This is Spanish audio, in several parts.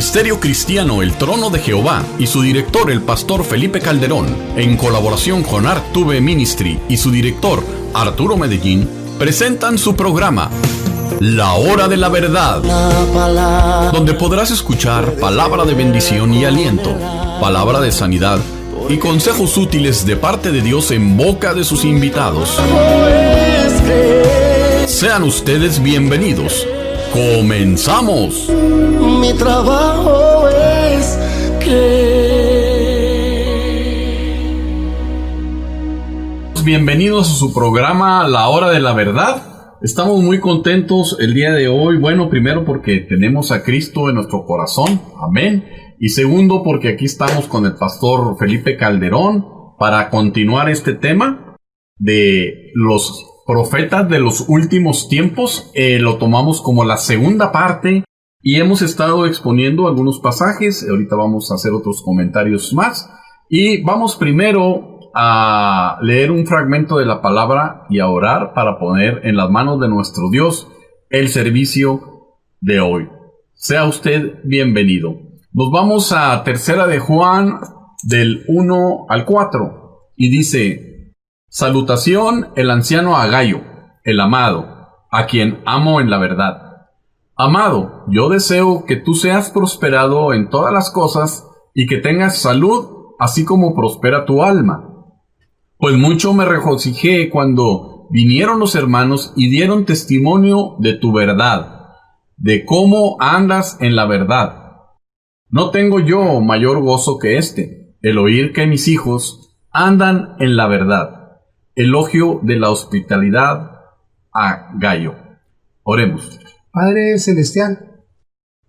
Ministerio Cristiano El Trono de Jehová y su director, el pastor Felipe Calderón, en colaboración con Artube Ministry y su director, Arturo Medellín, presentan su programa La Hora de la Verdad, donde podrás escuchar palabra de bendición y aliento, palabra de sanidad y consejos útiles de parte de Dios en boca de sus invitados. Sean ustedes bienvenidos. ¡Comenzamos! Mi trabajo es creer. Bienvenidos a su programa La Hora de la Verdad. Estamos muy contentos el día de hoy. Bueno, primero porque tenemos a Cristo en nuestro corazón. Amén. Y segundo porque aquí estamos con el pastor Felipe Calderón para continuar este tema de los profetas de los últimos tiempos. Lo tomamos como la segunda parte y hemos estado exponiendo algunos pasajes. Ahorita vamos a hacer otros comentarios más y vamos primero a leer un fragmento de la palabra y a orar para poner en las manos de nuestro Dios el servicio de hoy. Sea usted bienvenido. Nos vamos a Tercera de Juan del 1 al 4 y dice: salutación el anciano Agayo, el amado, a quien amo en la verdad. Amado, yo deseo que tú seas prosperado en todas las cosas y que tengas salud, así como prospera tu alma. Pues mucho me regocijé cuando vinieron los hermanos y dieron testimonio de tu verdad, de cómo andas en la verdad. No tengo yo mayor gozo que este, el oír que mis hijos andan en la verdad. Elogio de la hospitalidad a Gayo. Oremos. Padre celestial,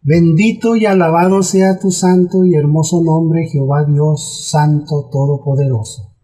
bendito y alabado sea tu santo y hermoso nombre, Jehová Dios Santo Todopoderoso.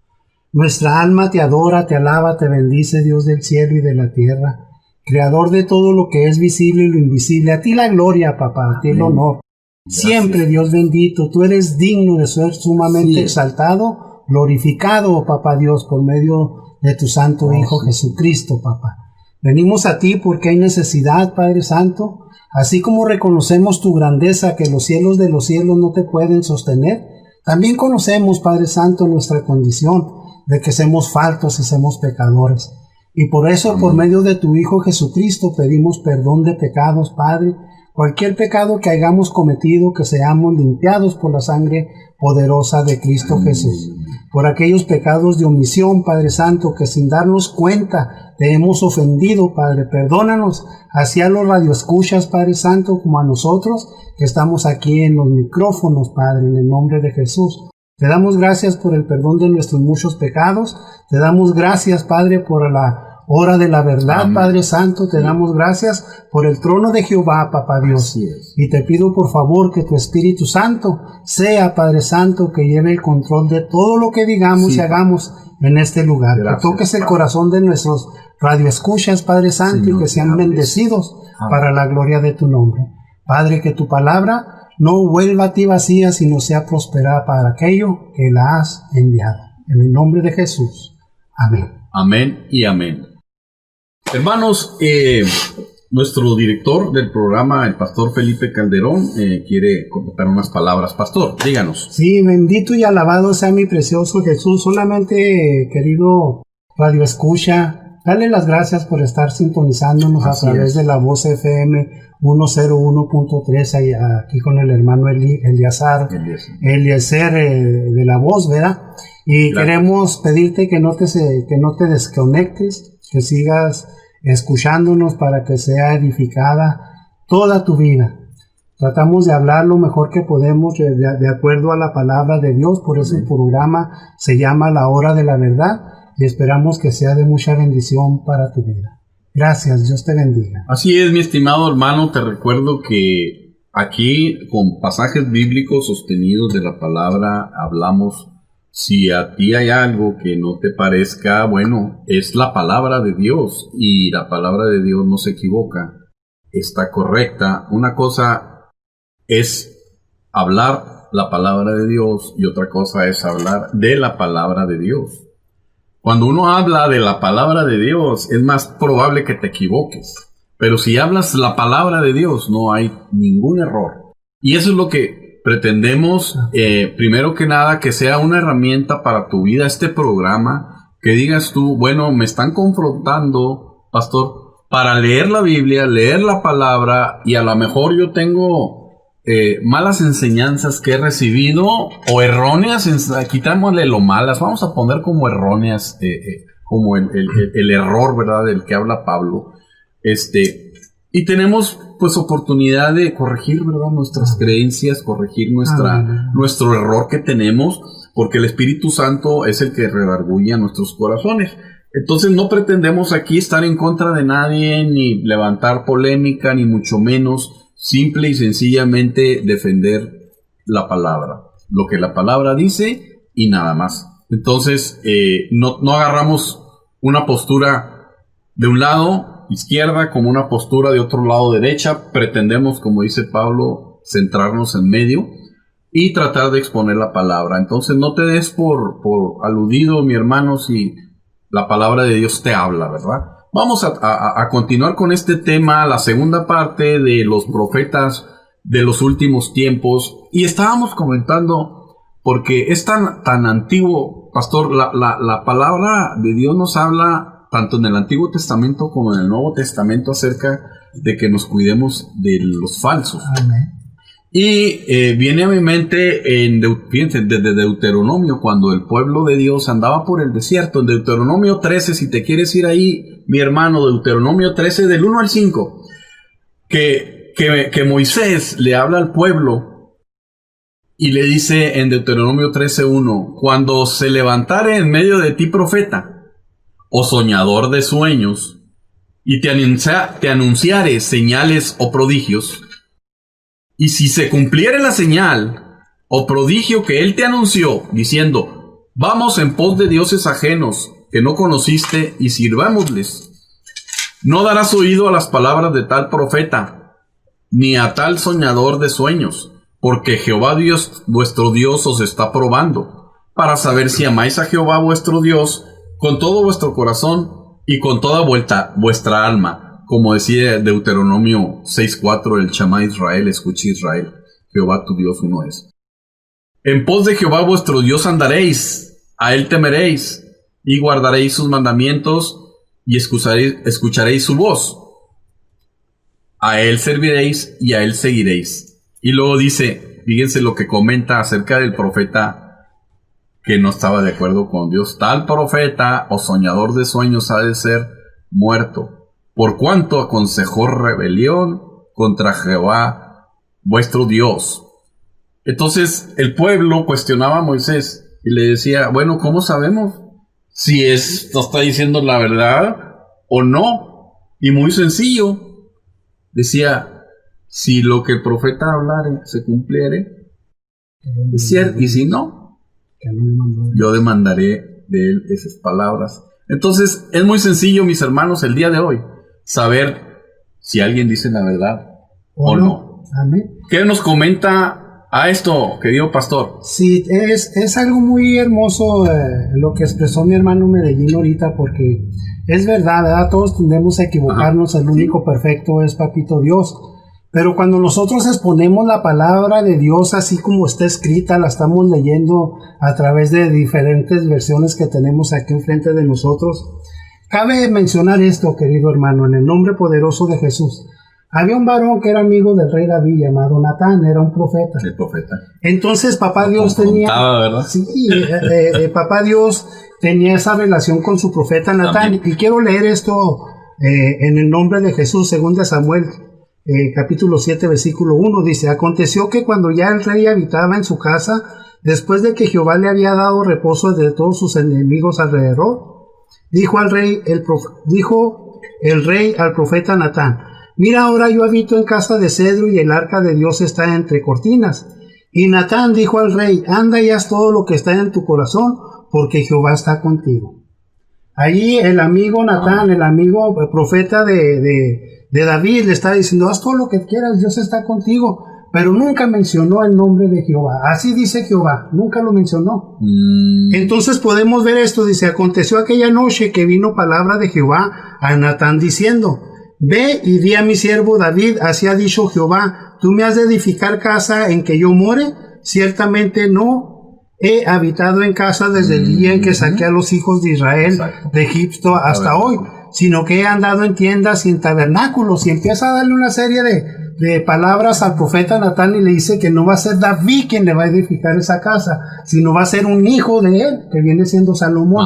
Nuestra alma te adora, te alaba, te bendice, Dios del cielo y de la tierra, Creador de todo lo que es visible y lo invisible. A ti la gloria, papá, a ti el honor. Gracias. Siempre, Dios bendito, tú eres digno de ser sumamente exaltado, glorificado, papá Dios, por medio de tu santo Hijo Jesucristo, papá. Venimos a ti porque hay necesidad, Padre Santo, así como reconocemos tu grandeza, que los cielos de los cielos no te pueden sostener. También conocemos, Padre Santo, nuestra condición de que somos faltos y somos pecadores. Y por eso, por medio de tu Hijo Jesucristo, pedimos perdón de pecados, Padre. Cualquier pecado que hayamos cometido, que seamos limpiados por la sangre poderosa de Cristo Jesús. Por aquellos pecados de omisión, Padre Santo, que sin darnos cuenta te hemos ofendido, Padre, perdónanos, así a los radioescuchas, Padre Santo, como a nosotros, que estamos aquí en los micrófonos, Padre, en el nombre de Jesús. Te damos gracias por el perdón de nuestros muchos pecados, te damos gracias, Padre, por la hora de la verdad. Amén. Padre Santo, te damos gracias por el trono de Jehová, papá Dios. Y te pido por favor que tu Espíritu Santo sea, Padre Santo, que lleve el control de todo lo que digamos y hagamos en este lugar. Gracias. Que toques el corazón de nuestros radioescuchas, Padre Santo, Señor, y que sean bendecidos para la gloria de tu nombre. Padre, que tu palabra no vuelva a ti vacía, sino sea prosperada para aquello que la has enviado. En el nombre de Jesús. Amén. Amén y amén. Hermanos, nuestro director del programa, el pastor Felipe Calderón, quiere comentar unas palabras. Pastor, díganos. Sí, bendito y alabado sea mi precioso Jesús. Solamente, querido Radio Escucha, dale las gracias por estar sintonizándonos a través de la voz FM 101.3, aquí con el hermano Eliezer de la voz, ¿verdad? Y queremos pedirte que no te desconectes, que sigas escuchándonos para que sea edificada toda tu vida. Tratamos de hablar lo mejor que podemos de acuerdo a la palabra de Dios, por eso el programa se llama La Hora de la Verdad y esperamos que sea de mucha bendición para tu vida. Gracias, Dios te bendiga. Así es, mi estimado hermano, te recuerdo que aquí con pasajes bíblicos sostenidos de la palabra hablamos. Si a ti hay algo que no te parezca, bueno, es la palabra de Dios y la palabra de Dios no se equivoca, está correcta. Una cosa es hablar la palabra de Dios y otra cosa es hablar de la palabra de Dios. Cuando uno habla de la palabra de Dios es más probable que te equivoques, pero si hablas la palabra de Dios no hay ningún error. Y eso es lo que pretendemos, primero que nada, que sea una herramienta para tu vida, este programa, que digas tú, bueno, me están confrontando, pastor, para leer la Biblia, leer la palabra, y a lo mejor yo tengo malas enseñanzas que he recibido, o erróneas, quitámosle lo malas, vamos a poner como erróneas, como el error, ¿verdad?, del que habla Pablo. Y tenemos pues oportunidad de corregir, ¿verdad?, nuestras creencias, corregir nuestro error que tenemos, porque el Espíritu Santo es el que redarguye a nuestros corazones. Entonces no pretendemos aquí estar en contra de nadie, ni levantar polémica, ni mucho menos, simple y sencillamente defender la palabra, lo que la palabra dice y nada más. Entonces no agarramos una postura de un lado izquierda como una postura de otro lado derecha. Pretendemos, como dice Pablo, centrarnos en medio y tratar de exponer la palabra. Entonces no te des por aludido, mi hermano, si la palabra de Dios te habla, ¿verdad? Vamos a continuar con este tema, la segunda parte de los profetas de los últimos tiempos. Y estábamos comentando, porque es tan antiguo, pastor, la palabra de Dios nos habla tanto en el Antiguo Testamento como en el Nuevo Testamento acerca de que nos cuidemos de los falsos. Amén. Y viene a mi mente fíjense, desde Deuteronomio, cuando el pueblo de Dios andaba por el desierto, en Deuteronomio 13, si te quieres ir ahí, mi hermano, Deuteronomio 13, del 1 al 5, que Moisés le habla al pueblo y le dice en Deuteronomio 13:1, cuando se levantare en medio de ti profeta, o soñador de sueños, y te anunciare señales o prodigios, y si se cumpliere la señal o prodigio que él te anunció, diciendo, vamos en pos de dioses ajenos que no conociste y sirvámosles, no darás oído a las palabras de tal profeta, ni a tal soñador de sueños, porque Jehová Dios, vuestro Dios, os está probando, para saber si amáis a Jehová vuestro Dios con todo vuestro corazón y con toda vuestra alma, como decía Deuteronomio 6:4, el Shema Israel, escucha Israel, Jehová tu Dios uno es. En pos de Jehová vuestro Dios andaréis, a él temeréis, y guardaréis sus mandamientos, y escucharéis su voz. A él serviréis y a él seguiréis. Y luego dice, fíjense lo que comenta acerca del profeta que no estaba de acuerdo con Dios. Tal profeta o soñador de sueños ha de ser muerto, por cuanto aconsejó rebelión contra Jehová vuestro Dios. Entonces el pueblo cuestionaba a Moisés y le decía, bueno, ¿cómo sabemos si esto está diciendo la verdad o no? Y muy sencillo, decía, si lo que el profeta hablare se cumpliere, es cierto, y si no, yo demandaré de él esas palabras. Entonces es muy sencillo, mis hermanos, el día de hoy, saber si alguien dice la verdad o no. Amén. ¿Qué nos comenta a esto, querido pastor? Sí, es algo muy hermoso lo que expresó mi hermano Medellín ahorita, porque es verdad, ¿verdad? Todos tendemos a equivocarnos. El único perfecto es Papito Dios. Pero cuando nosotros exponemos la palabra de Dios así como está escrita, la estamos leyendo a través de diferentes versiones que tenemos aquí enfrente de nosotros, cabe mencionar esto, querido hermano, en el nombre poderoso de Jesús. Había un varón que era amigo del rey David llamado Natán, era un profeta. El profeta. Entonces papá Dios tenía... ¿verdad? Sí, papá Dios tenía esa relación con su profeta Natán. Y quiero leer esto en el nombre de Jesús, 2 Samuel. Capítulo 7, versículo 1, dice, aconteció que cuando ya el rey habitaba en su casa, después de que Jehová le había dado reposo de todos sus enemigos alrededor, dijo el rey al profeta Natán, mira, ahora yo habito en casa de cedro y el arca de Dios está entre cortinas. Y Natán dijo al rey, anda y haz todo lo que está en tu corazón, porque Jehová está contigo. Allí el amigo Natán, el amigo profeta de David, le está diciendo, haz todo lo que quieras, Dios está contigo, pero nunca mencionó el nombre de Jehová. Así dice Jehová, nunca lo mencionó. Entonces podemos ver esto, dice, aconteció aquella noche que vino palabra de Jehová a Natán diciendo, ve y di a mi siervo David, así ha dicho Jehová, tú me has de edificar casa en que yo more, ciertamente no he habitado en casa desde el día en que saqué a los hijos de Israel de Egipto hasta hoy, sino que he andado en tiendas y en tabernáculos. Y empieza a darle una serie de palabras al profeta Natán y le dice que no va a ser David quien le va a edificar esa casa, sino va a ser un hijo de él, que viene siendo Salomón.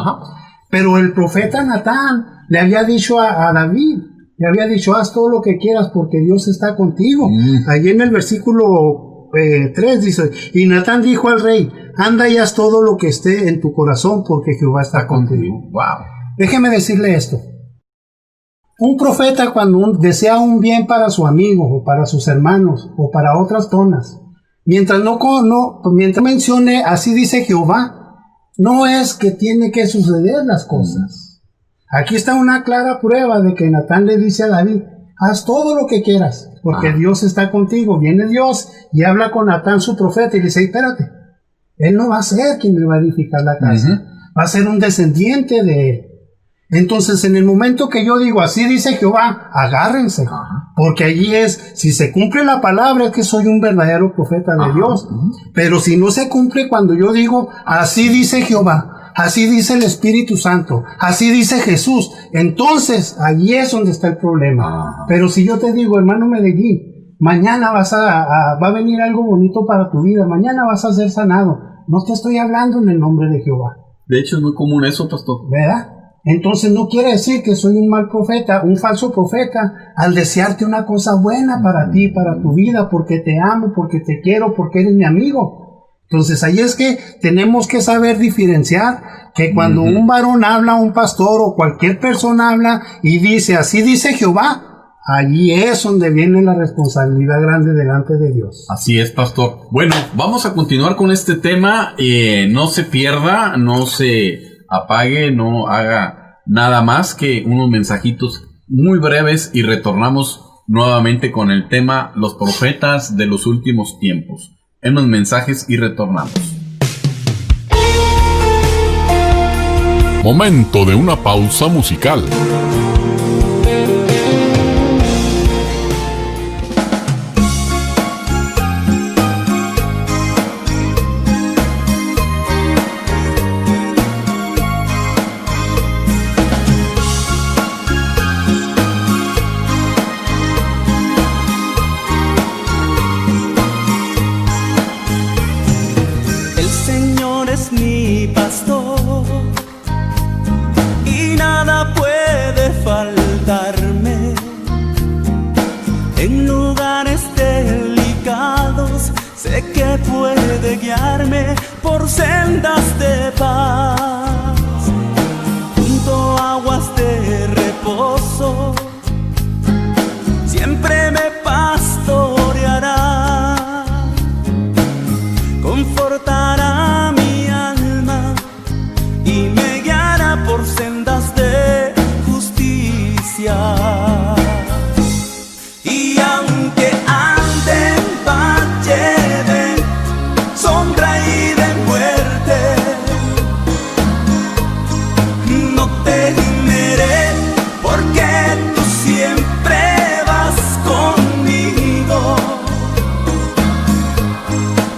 Pero el profeta Natán le había dicho a David, le había dicho, haz todo lo que quieras porque Dios está contigo. Allí en el versículo 3 dice, y Natán dijo al rey, anda y haz todo lo que esté en tu corazón porque Jehová está contigo. Wow. Déjeme decirle esto. Un profeta cuando desea un bien para su amigo o para sus hermanos o para otras zonas, mientras mientras mencione así dice Jehová, no es que tiene que suceder las cosas. Aquí está una clara prueba de que Natán le dice a David, haz todo lo que quieras, porque Dios está contigo. Viene Dios y habla con Natán su profeta y le dice, espérate, él no va a ser quien me va a edificar la casa, va a ser un descendiente de él. Entonces, en el momento que yo digo, así dice Jehová, agárrense, porque allí es, si se cumple la palabra, es que soy un verdadero profeta de Dios. Pero si no se cumple cuando yo digo, así dice Jehová, así dice el Espíritu Santo, así dice Jesús, entonces allí es donde está el problema. Pero si yo te digo, hermano Medellín, mañana va a venir algo bonito para tu vida, mañana vas a ser sanado, no te estoy hablando en el nombre de Jehová. De hecho, es muy común eso, pastor. ¿Verdad? Entonces no quiere decir que soy un mal profeta, un falso profeta, al desearte una cosa buena para ti, para tu vida, porque te amo, porque te quiero, porque eres mi amigo. Entonces ahí es que tenemos que saber diferenciar que cuando un varón habla, un pastor o cualquier persona habla y dice, así dice Jehová, allí es donde viene la responsabilidad grande delante de Dios. Así es, pastor. Bueno, vamos a continuar con este tema. No se pierda, no se apague, no haga nada más que unos mensajitos muy breves y retornamos nuevamente con el tema los profetas de los últimos tiempos. En los mensajes y retornamos. Momento de una pausa musical. Puede guiarme por sendas de paz, junto a aguas de reposo, siempre me pastoreará, confortará mi alma y me guiará por sendas de justicia. Y aunque ande en valle de sombra y de muerte, no temeré, porque tú siempre vas conmigo.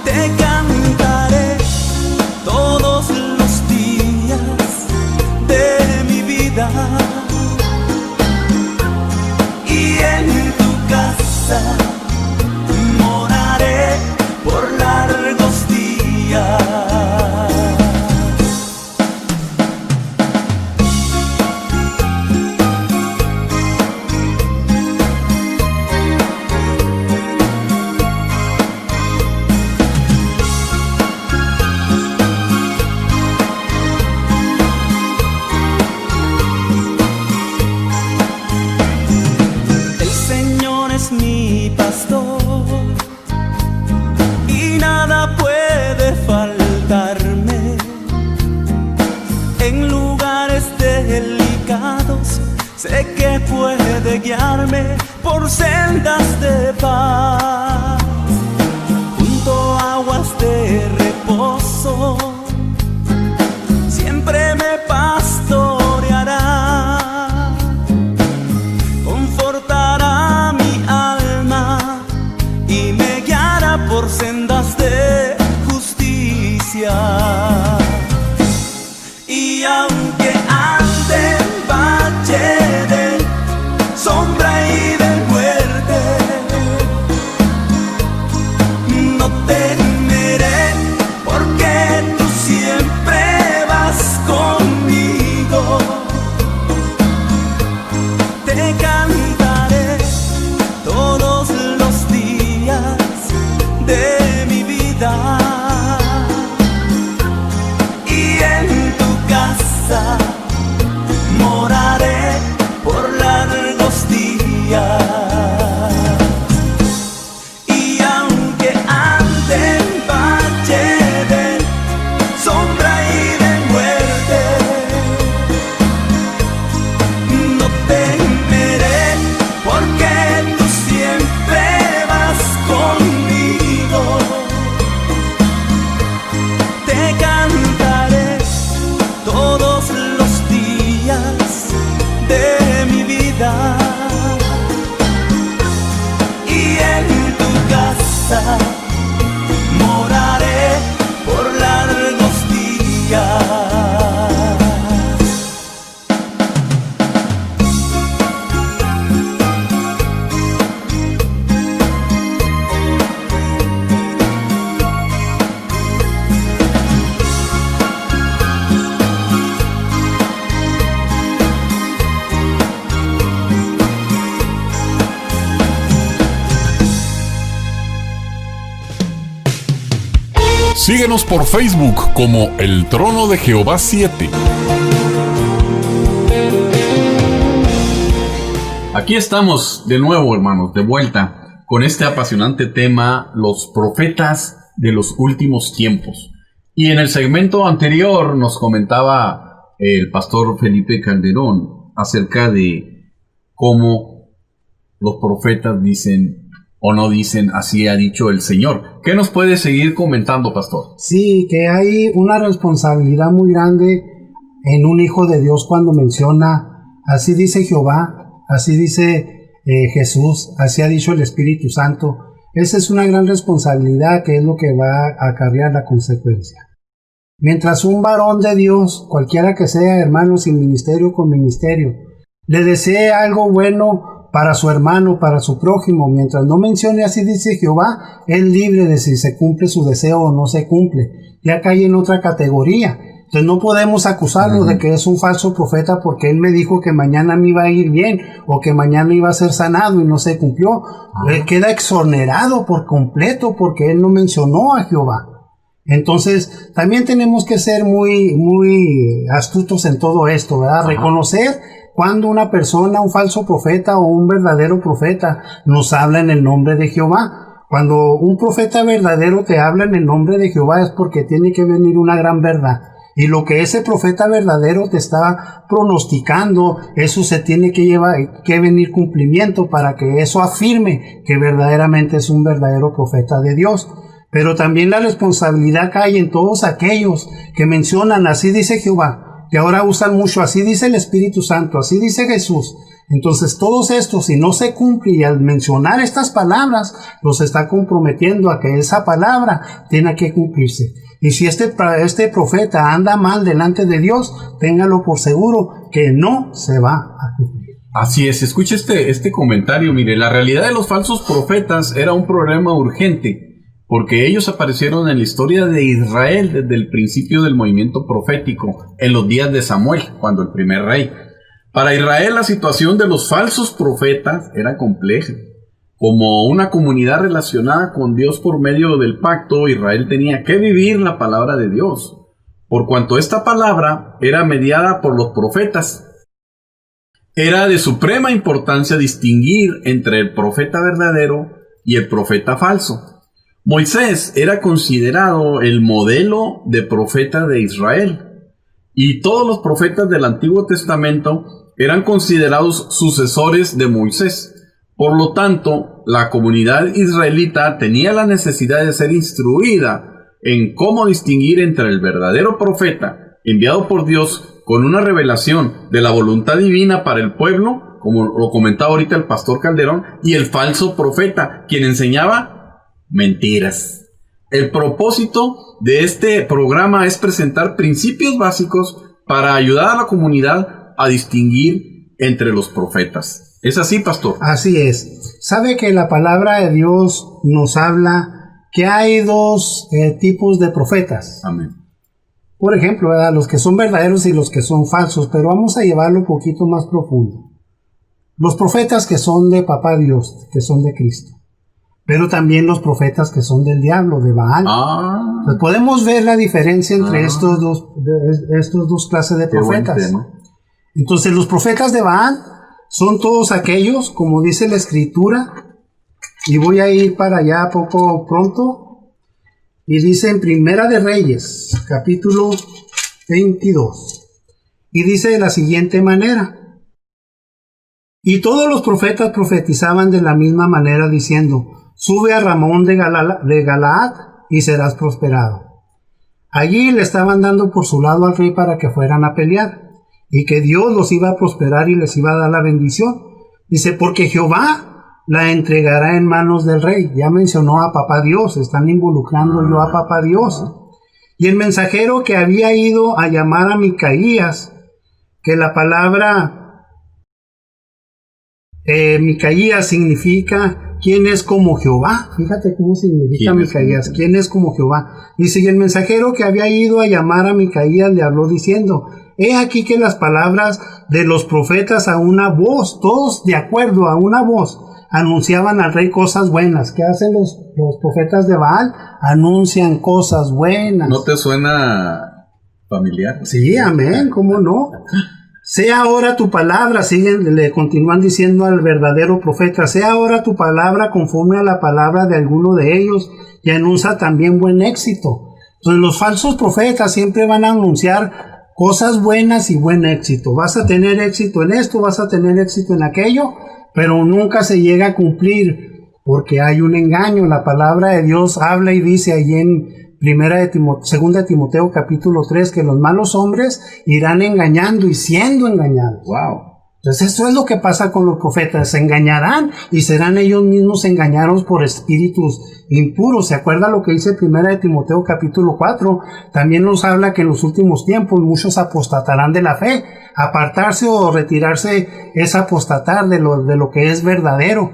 Te cantaré todos los días de mi vida, y en tu casa moraré por largos días. El Señor es mi pastor y nada puede faltarme. En lugares delicados sé que puede guiarme por sendas de paz, junto a aguas de reposo, siempre me pastoreará, confortará Síguenos por Facebook como El Trono de Jehová 7. Aquí estamos de nuevo, hermanos, de vuelta con este apasionante tema, los profetas de los últimos tiempos. Y en el segmento anterior nos comentaba el pastor Felipe Calderón acerca de cómo los profetas dicen o no dicen, así ha dicho el Señor. ¿Qué nos puede seguir comentando, pastor? Sí, que hay una responsabilidad muy grande en un hijo de Dios cuando menciona, así dice Jehová, así dice Jesús, así ha dicho el Espíritu Santo. Esa es una gran responsabilidad que es lo que va a acarrear la consecuencia. Mientras un varón de Dios, cualquiera que sea, hermano, sin ministerio con ministerio, le desee algo bueno para su hermano, para su prójimo, mientras no mencione así dice Jehová, es libre de si se cumple su deseo o no se cumple. Ya cae en otra categoría. Entonces no podemos acusarlo de que es un falso profeta porque él me dijo que mañana me iba a ir bien o que mañana iba a ser sanado y no se cumplió. Él queda exonerado por completo porque él no mencionó a Jehová. Entonces también tenemos que ser muy astutos en todo esto, ¿verdad? Reconocer cuando una persona, un falso profeta o un verdadero profeta nos habla en el nombre de Jehová. Cuando un profeta verdadero te habla en el nombre de Jehová es porque tiene que venir una gran verdad. Y lo que ese profeta verdadero te está pronosticando, eso se tiene que venir cumplimiento para que eso afirme que verdaderamente es un verdadero profeta de Dios. Pero también la responsabilidad cae en todos aquellos que mencionan, así dice Jehová, que ahora usan mucho, así dice el Espíritu Santo, así dice Jesús. Entonces todos estos, si no se cumple y al mencionar estas palabras, los está comprometiendo a que esa palabra tiene que cumplirse. Y si este profeta anda mal delante de Dios, téngalo por seguro que no se va a cumplir. Así es, escuche este comentario. Mire, la realidad de los falsos profetas era un problema urgente, porque ellos aparecieron en la historia de Israel desde el principio del movimiento profético, en los días de Samuel, cuando el primer rey. Para Israel la situación de los falsos profetas era compleja. Como una comunidad relacionada con Dios por medio del pacto, Israel tenía que vivir la palabra de Dios, por cuanto esta palabra era mediada por los profetas. Era de suprema importancia distinguir entre el profeta verdadero y el profeta falso. Moisés era considerado el modelo de profeta de Israel, y todos los profetas del Antiguo Testamento eran considerados sucesores de Moisés. Por lo tanto, la comunidad israelita tenía la necesidad de ser instruida en cómo distinguir entre el verdadero profeta enviado por Dios con una revelación de la voluntad divina para el pueblo, como lo comentaba ahorita el pastor Calderón, y el falso profeta, quien enseñaba mentiras. El propósito de este programa es presentar principios básicos para ayudar a la comunidad a distinguir entre los profetas. ¿Es así, pastor? Así es. Sabe que la palabra de Dios nos habla que hay dos tipos de profetas. Amén. Por ejemplo, ¿verdad? Los que son verdaderos y los que son falsos, pero vamos a llevarlo un poquito más profundo. Los profetas que son de Papá Dios, que son de Cristo, pero también los profetas que son del diablo, de Baal. Entonces, podemos ver la diferencia entre estos dos clases de profetas. Entonces, los profetas de Baal son todos aquellos, como dice la Escritura, y voy a ir para allá pronto, y dice en Primera de Reyes, capítulo 22, y dice de la siguiente manera: y todos los profetas profetizaban de la misma manera, diciendo: sube a Ramón de Galaad y serás prosperado. Allí le estaban dando por su lado al rey para que fueran a pelear, y que Dios los iba a prosperar y les iba a dar la bendición. Dice, porque Jehová la entregará en manos del rey. Ya mencionó a Papá Dios, están involucrando yo a Papá Dios. Y el mensajero que había ido a llamar a Micaías, que la palabra Micaías significa ¿quién es como Jehová? Fíjate cómo significa Micaías, ¿quién es como Jehová? Dice, y el mensajero que había ido a llamar a Micaías le habló diciendo: he aquí que las palabras de los profetas a una voz, todos de acuerdo a una voz, anunciaban al rey cosas buenas. ¿Qué hacen los profetas de Baal? Anuncian cosas buenas. ¿No te suena familiar? Sí, amén, ¿cómo no? Sea ahora tu palabra, le continúan diciendo al verdadero profeta, sea ahora tu palabra conforme a la palabra de alguno de ellos, y anuncia también buen éxito. Entonces los falsos profetas siempre van a anunciar cosas buenas y buen éxito. Vas a tener éxito en esto, vas a tener éxito en aquello, pero nunca se llega a cumplir porque hay un engaño. La palabra de Dios habla y dice ahí en 2 Timoteo capítulo 3 que los malos hombres irán engañando y siendo engañados. Wow. Entonces esto es lo que pasa con los profetas, se engañarán y serán ellos mismos engañados por espíritus impuros. ¿Se acuerda lo que dice 1 Timoteo capítulo 4? También nos habla que en los últimos tiempos muchos apostatarán de la fe. Apartarse o retirarse es apostatar de lo que es verdadero.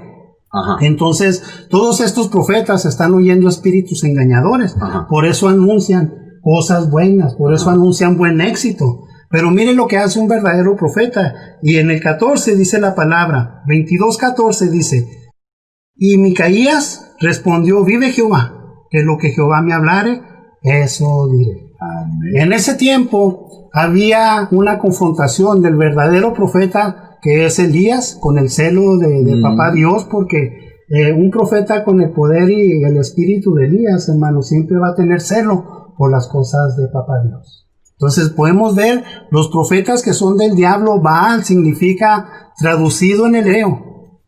Ajá. Entonces todos estos profetas están oyendo espíritus engañadores. Ajá. Por eso anuncian cosas buenas, por eso anuncian buen éxito. Pero miren lo que hace un verdadero profeta. Y en el 14 dice la palabra, 22:14 dice, y Micaías respondió, vive Jehová, que lo que Jehová me hablare, eso diré. Amén. En ese tiempo había una confrontación del verdadero profeta, que es Elías, con el celo de papá Dios, porque un profeta con el poder y el espíritu de Elías, hermano, siempre va a tener celo por las cosas de papá Dios. Entonces podemos ver los profetas que son del diablo. Baal significa, traducido en hebreo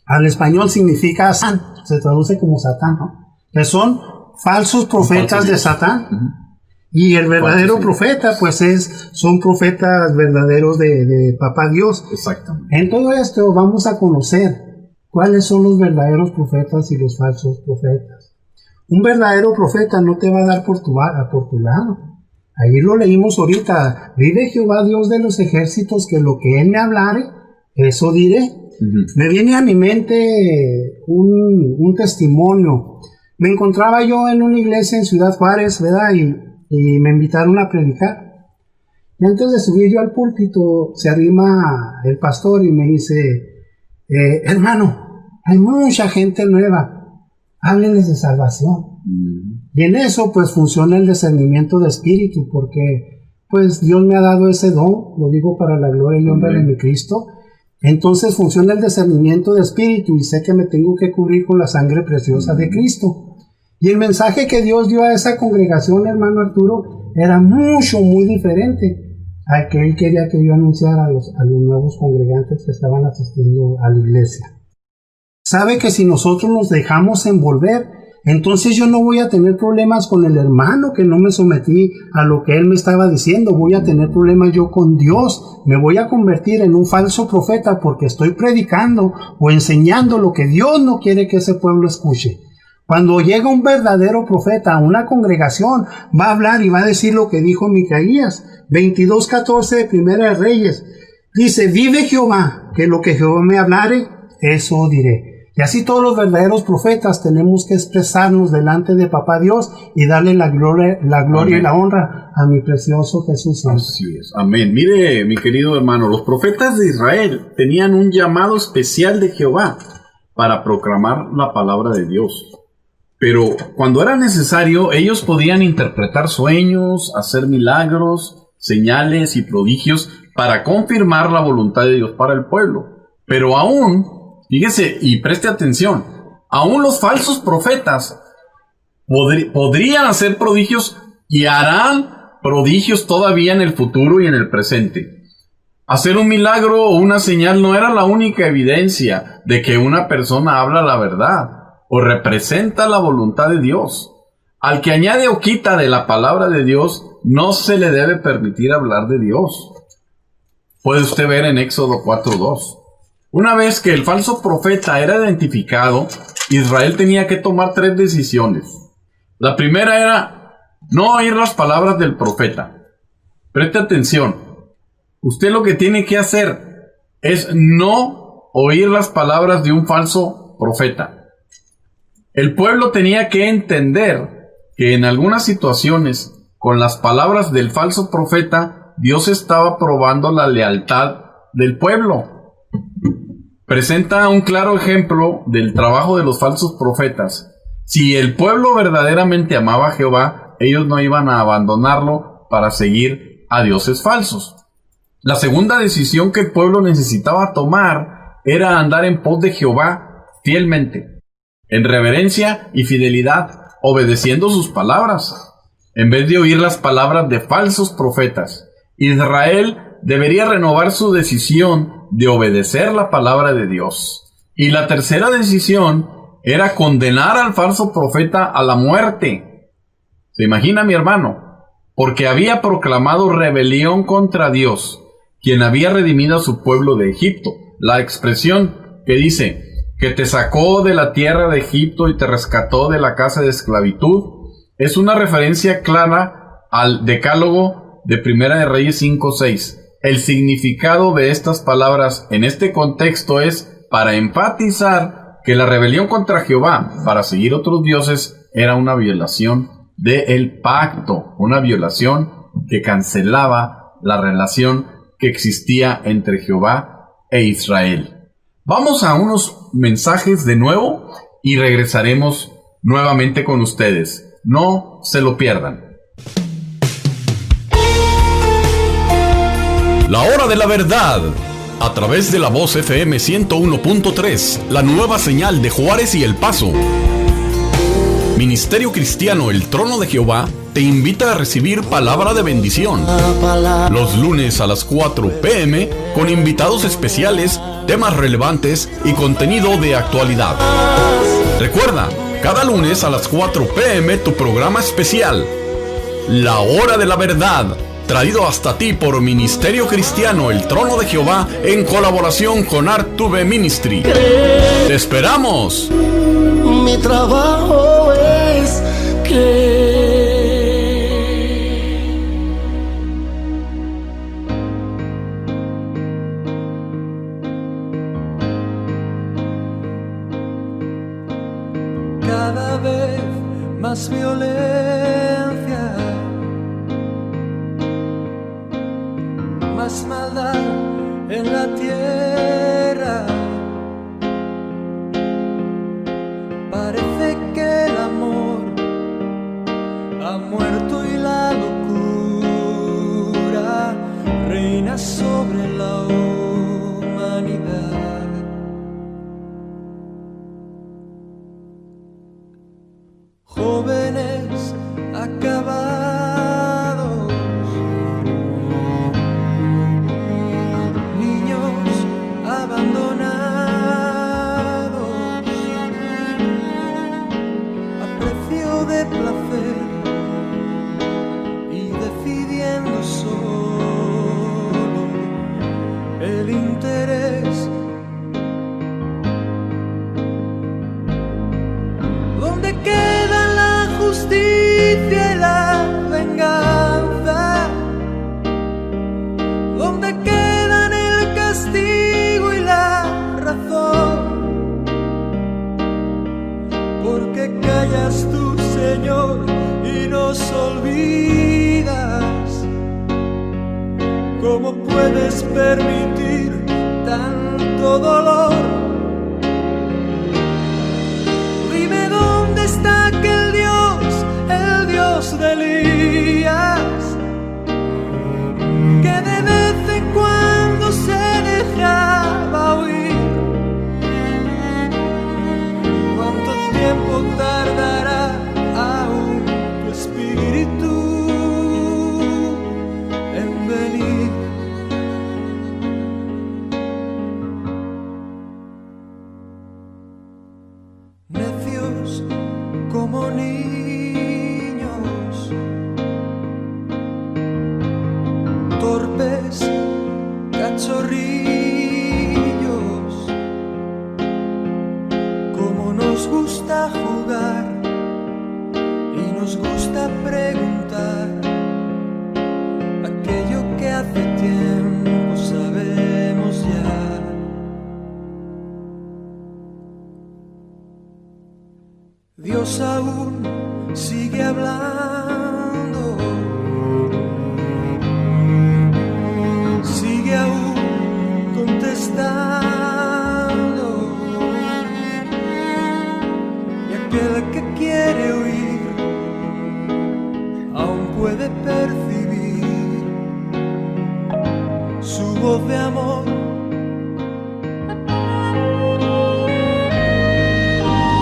al español, significa Satán, se traduce como Satán, ¿no? Que son falsos profetas de Satán. Y el verdadero profeta, pues son profetas verdaderos de papá Dios. Exactamente. En todo esto vamos a conocer cuáles son los verdaderos profetas y los falsos profetas. Un verdadero profeta no te va a dar por tu lado. Ahí lo leímos ahorita. Vive Jehová Dios de los ejércitos, que lo que Él me hablare, eso diré. Me viene a mi mente un testimonio. Me encontraba yo en una iglesia en Ciudad Juárez, ¿verdad? Y me invitaron a predicar. Y antes de subir yo al púlpito, se arrima el pastor y me dice, hermano, hay mucha gente nueva, háblenles de salvación. Y en eso pues funciona el discernimiento de espíritu, porque pues Dios me ha dado ese don, lo digo para la gloria y honra de mi Cristo. Entonces funciona el discernimiento de espíritu y sé que me tengo que cubrir con la sangre preciosa de Cristo. Y el mensaje que Dios dio a esa congregación, hermano Arturo, era muy diferente al que Él quería que yo anunciara a los nuevos congregantes que estaban asistiendo a la iglesia. Sabe que si nosotros nos dejamos envolver, entonces yo no voy a tener problemas con el hermano que no me sometí a lo que él me estaba diciendo. Voy a tener problemas yo con Dios. Me voy a convertir en un falso profeta porque estoy predicando o enseñando lo que Dios no quiere que ese pueblo escuche. Cuando llega un verdadero profeta a una congregación, va a hablar y va a decir lo que dijo Micaías, 22:14 de Primera de Reyes. Dice, vive Jehová, que lo que Jehová me hablare, eso diré. Y así todos los verdaderos profetas tenemos que expresarnos delante de papá Dios y darle la gloria y la honra a mi precioso Jesús. Así es. Amén. Mire, mi querido hermano, los profetas de Israel tenían un llamado especial de Jehová para proclamar la palabra de Dios. Pero cuando era necesario, ellos podían interpretar sueños, hacer milagros, señales y prodigios para confirmar la voluntad de Dios para el pueblo. Pero aún, fíjese y preste atención, aún los falsos profetas podrían hacer prodigios y harán prodigios todavía en el futuro y en el presente. Hacer un milagro o una señal no era la única evidencia de que una persona habla la verdad o representa la voluntad de Dios. Al que añade o quita de la palabra de Dios, no se le debe permitir hablar de Dios. Puede usted ver en Éxodo 4:2. Una vez que el falso profeta era identificado, Israel tenía que tomar 3 decisiones. La primera era no oír las palabras del profeta. Preste atención. Usted lo que tiene que hacer es no oír las palabras de un falso profeta. El pueblo tenía que entender que en algunas situaciones, con las palabras del falso profeta, Dios estaba probando la lealtad del pueblo. presenta un claro ejemplo del trabajo de los falsos profetas. Si el pueblo verdaderamente amaba a Jehová, ellos no iban a abandonarlo para seguir a dioses falsos. La segunda decisión que el pueblo necesitaba tomar era andar en pos de Jehová fielmente, en reverencia y fidelidad, obedeciendo sus palabras, en vez de oír las palabras de falsos profetas. Israel debería renovar su decisión de obedecer la palabra de Dios. Y la tercera decisión era condenar al falso profeta a la muerte. ¿Se imagina, mi hermano? Porque había proclamado rebelión contra Dios, quien había redimido a su pueblo de Egipto. La expresión que dice que te sacó de la tierra de Egipto y te rescató de la casa de esclavitud es una referencia clara al decálogo de Primera de Reyes 5:6. El significado de estas palabras en este contexto es para enfatizar que la rebelión contra Jehová para seguir otros dioses era una violación del pacto, una violación que cancelaba la relación que existía entre Jehová e Israel. Vamos a unos mensajes de nuevo y regresaremos nuevamente con ustedes. No se lo pierdan. La hora de la verdad, a través de la Voz FM 101.3, la nueva señal de Juárez y El Paso. Ministerio Cristiano El Trono de Jehová te invita a recibir palabra de bendición. Los lunes a las 4 p.m. con invitados especiales, temas relevantes y contenido de actualidad. Recuerda, cada lunes a las 4 p.m. tu programa especial, La Hora de la Verdad, traído hasta ti por Ministerio Cristiano El Trono de Jehová en colaboración con Artube Ministry. ¡Te esperamos! Mi trabajo es creer. Cada vez más violencia, más maldad en la tierra. Parece que el amor ha muerto y la locura reina sobre la humanidad. Jóvenes acabados, niños abandonados, a precio de placer y decidiendo solo el interés. ¿Dónde queda la justicia y la venganza? ¿Dónde quedan el castigo y la razón? ¿Por qué callas tú, Señor, y nos olvidas? ¿Cómo puedes permitir tanto dolor? Dime dónde está aquel Dios, el Dios de Elías, que de vez en cuando se dejaba oír. ¿Cuánto tiempo tardará aún tu espíritu en venir? Necios como niños, torpes cachorrillos, como nos gusta jugar y nos gusta preguntar aquello que hace tiempo sabemos ya. Dios aún sigue hablando, sigue aún contestando. que el que quiere oír aún puede percibir su voz de amor.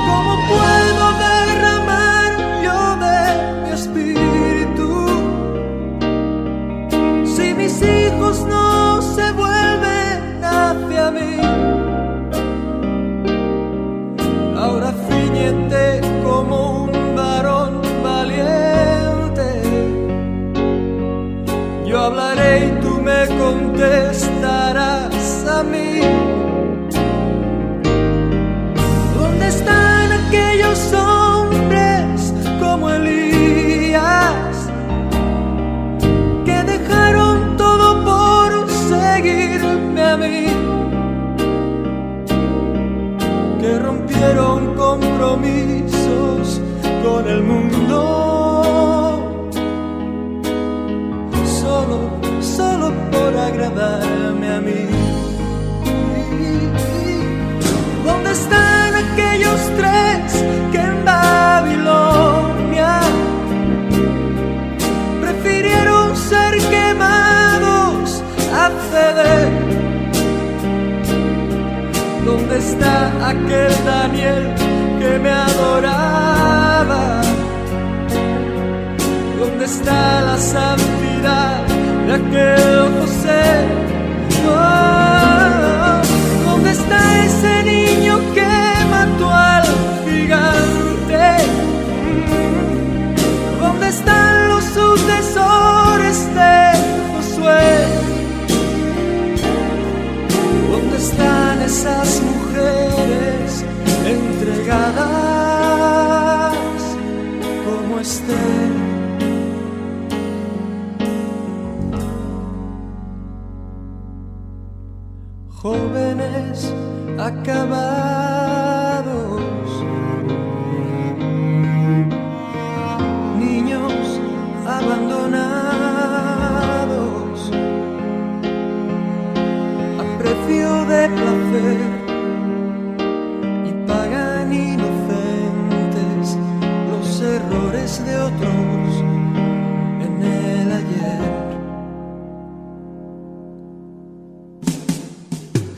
¿Cómo puedo derramar yo de mi espíritu si mis hijos no se vuelven hacia mí? Ahora ciñete como un varón valiente. Yo hablaré y tú me contestarás a mí. ¿Dónde están aquellos hombres como Elías que dejaron todo por seguirme a mí? Que rompieron compromisos con el mundo solo por agradarme a mí. ¿Dónde están aquellos tres que en Babilonia prefirieron ser quemados a ceder? ¿Dónde está aquel Daniel que me adoraba? ¿Dónde está la santidad de aquel José? Oh, ¿dónde está ese niño que mató al gigante? ¿Dónde están los sucesores de Josué? ¿Dónde están esas mujeres entregadas como Esther? Jóvenes acabados, niños abandonados, a precio de placer, y pagan inocentes los errores de otros en el ayer.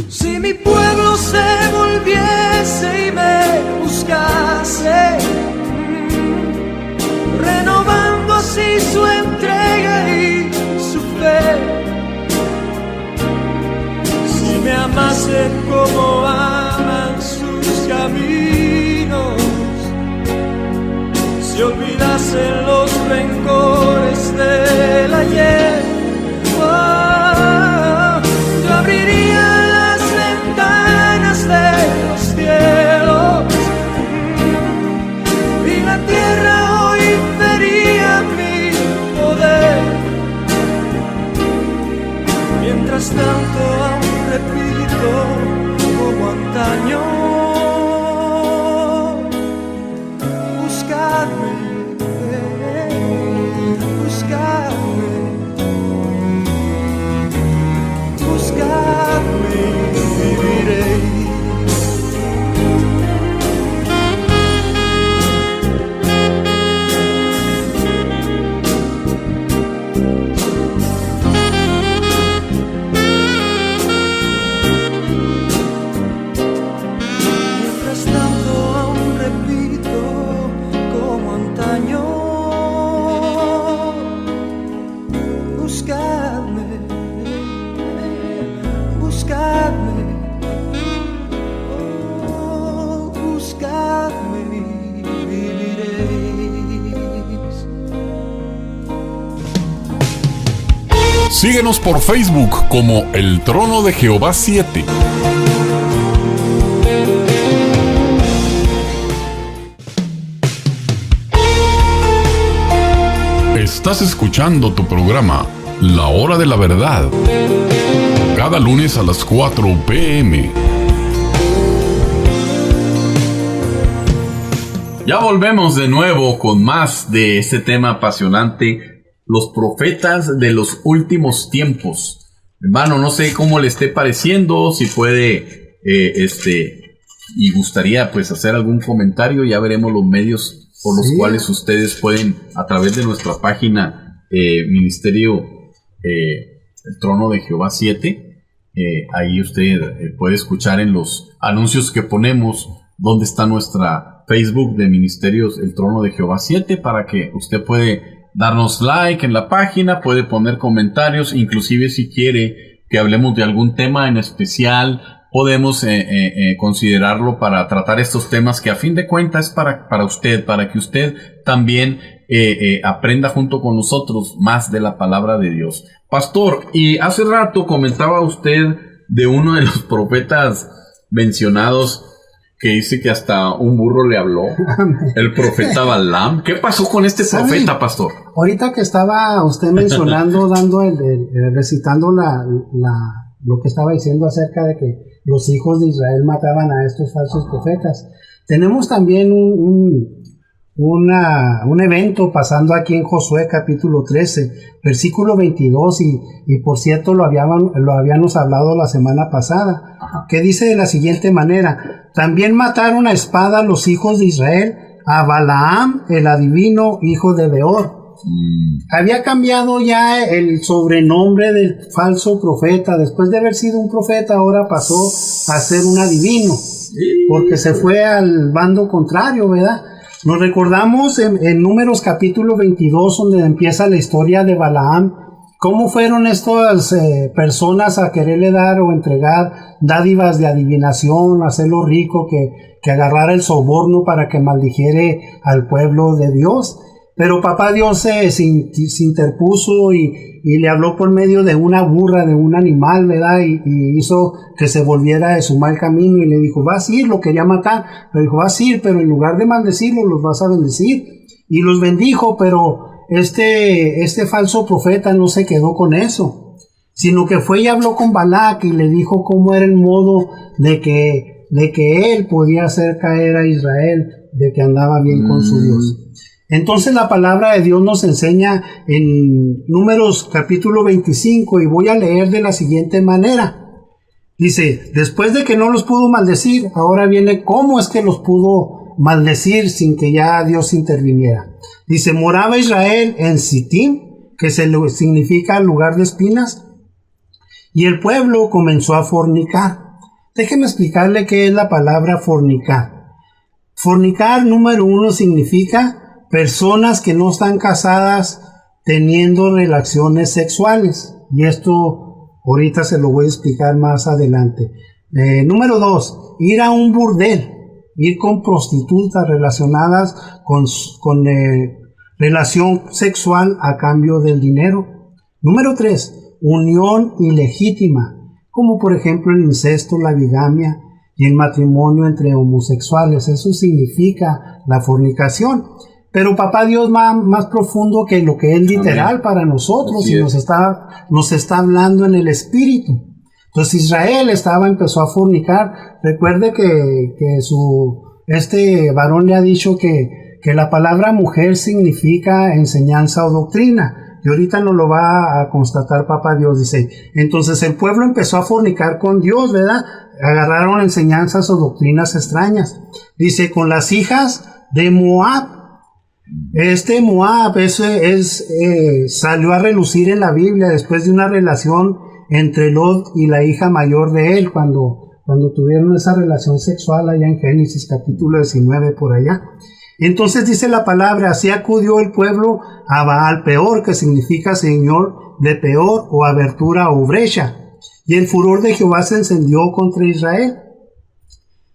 Si mi pueblo se volviese y me buscase, renovando así su entrega y su fe, si me amase como aman sus caminos, si olvidasen los rencores del ayer, oh, yo abriría las ventanas de los cielos y la tierra hoy vería mi poder. Mientras tanto aún repito como antaño: buscadme, buscadme, buscadme y viviréis. Mientras tanto aún repito como antaño: buscadme, buscadme, oh, buscadme y viviréis. Síguenos por Facebook como El Trono de Jehová 7. Estás escuchando tu programa La Hora de la Verdad, cada lunes a las 4 p.m. Ya volvemos de nuevo con más de este tema apasionante, los profetas de los últimos tiempos. Hermano, no sé cómo le esté pareciendo, si puede y gustaría pues hacer algún comentario, ya veremos los medios por los cuales ustedes pueden, a través de nuestra página Ministerio El Trono de Jehová 7, ahí usted puede escuchar en los anuncios que ponemos dónde está nuestra Facebook de Ministerios El Trono de Jehová 7, para que usted puede darnos like en la página, puede poner comentarios, inclusive si quiere que hablemos de algún tema en especial, podemos considerarlo para tratar estos temas que a fin de cuentas es para usted, para que usted también aprenda junto con nosotros más de la palabra de Dios. Pastor, y hace rato comentaba usted de uno de los profetas mencionados que dice que hasta un burro le habló, el profeta Balaam. ¿Qué pasó con este profeta, pastor? Ahorita que estaba usted mencionando, recitando lo que estaba diciendo acerca de que los hijos de Israel mataban a estos falsos profetas, tenemos también un evento pasando aquí en Josué capítulo 13, versículo 22, y por cierto lo habíamos hablado la semana pasada, que dice de la siguiente manera: también mataron a espada los hijos de Israel a Balaam, el adivino, hijo de Beor. Había cambiado ya el sobrenombre del falso profeta. Después de haber sido un profeta, ahora pasó a ser un adivino, porque se fue al bando contrario, ¿verdad? Nos recordamos en Números capítulo 22, donde empieza la historia de Balaam, cómo fueron estas personas a quererle dar o entregar dádivas de adivinación, hacerlo rico, que agarrara el soborno para que maldijere al pueblo de Dios. Pero papá Dios se interpuso y le habló por medio de una burra, de un animal, ¿verdad? Y hizo que se volviera de su mal camino y le dijo: vas a ir, lo quería matar, pero dijo: vas a ir, pero en lugar de maldecirlos, los vas a bendecir. Y los bendijo, pero este falso profeta no se quedó con eso, sino que fue y habló con Balac y le dijo cómo era el modo de que él podía hacer caer a Israel, de que andaba bien con su Dios. Entonces la palabra de Dios nos enseña en Números capítulo 25, y voy a leer de la siguiente manera. Dice: después de que no los pudo maldecir, ahora viene cómo es que los pudo maldecir sin que ya Dios interviniera. Dice: moraba Israel en Sittim, que significa lugar de espinas, y el pueblo comenzó a fornicar. Déjeme explicarle qué es la palabra fornicar. Fornicar, número 1, significa personas que no están casadas teniendo relaciones sexuales. Y esto ahorita se lo voy a explicar más adelante. Número 2, ir a un burdel, ir con prostitutas relacionadas con relación sexual a cambio del dinero. Número 3, unión ilegítima, como por ejemplo el incesto, la bigamia y el matrimonio entre homosexuales. Eso significa la fornicación. Pero papá Dios más profundo que lo que es literal para nosotros, y nos está hablando en el espíritu. Entonces Israel empezó a fornicar. Recuerde que este varón le ha dicho que la palabra mujer significa enseñanza o doctrina. Y ahorita nos lo va a constatar papá Dios. Dice: entonces el pueblo empezó a fornicar con Dios, ¿verdad? Agarraron enseñanzas o doctrinas extrañas. Dice: con las hijas de Moab. Moab salió a relucir en la Biblia después de una relación entre Lot y la hija mayor de él, cuando tuvieron esa relación sexual allá en Génesis capítulo 19 por allá. Entonces dice la palabra: así acudió el pueblo a Baal Peor, que significa señor de Peor, o abertura o brecha, y el furor de Jehová se encendió contra Israel.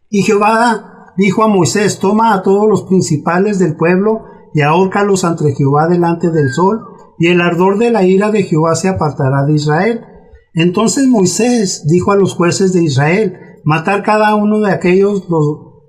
Y Jehová dijo a Moisés: toma a todos los principales del pueblo y ahórcalos ante Jehová delante del sol, y el ardor de la ira de Jehová se apartará de Israel. Entonces Moisés dijo a los jueces de Israel: matar cada uno de aquellos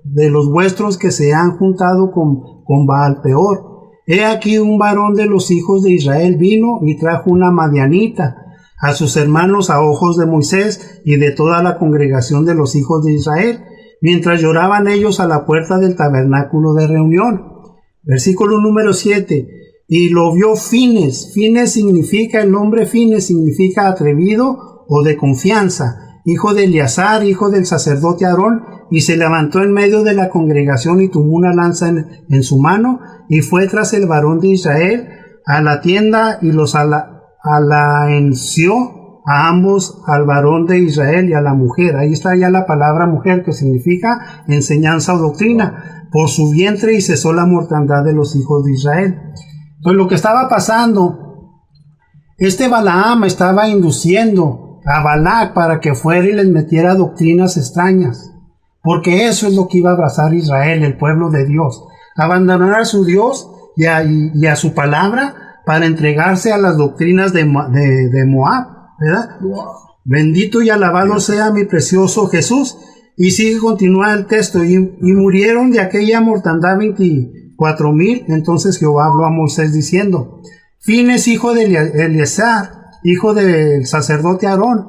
de los vuestros que se han juntado con Baal Peor. He aquí un varón de los hijos de Israel vino y trajo una madianita a sus hermanos a ojos de Moisés y de toda la congregación de los hijos de Israel, mientras lloraban ellos a la puerta del tabernáculo de reunión. Versículo número 7. Y lo vio Fines. Fines significa, el nombre Fines significa atrevido o de confianza, hijo de Eleazar, hijo del sacerdote Aarón, y se levantó en medio de la congregación y tomó una lanza en su mano y fue tras el varón de Israel a la tienda y los alaenció a ambos, al varón de Israel y a la mujer. Ahí está ya la palabra mujer, que significa enseñanza o doctrina, por su vientre, y cesó la mortandad de los hijos de Israel. Entonces lo que estaba pasando, Balaam estaba induciendo a Balac para que fuera y les metiera doctrinas extrañas, porque eso es lo que iba a abrazar Israel, el pueblo de Dios, abandonar a su Dios y a su palabra para entregarse a las doctrinas de Moab, ¿verdad? Wow. Bendito y alabado sea mi precioso Jesús. Y sigue, continúa el texto, y murieron de aquella mortandad 24,000. Entonces Jehová habló a Moisés diciendo: Fines, hijo de Eleazar, hijo del sacerdote Aarón,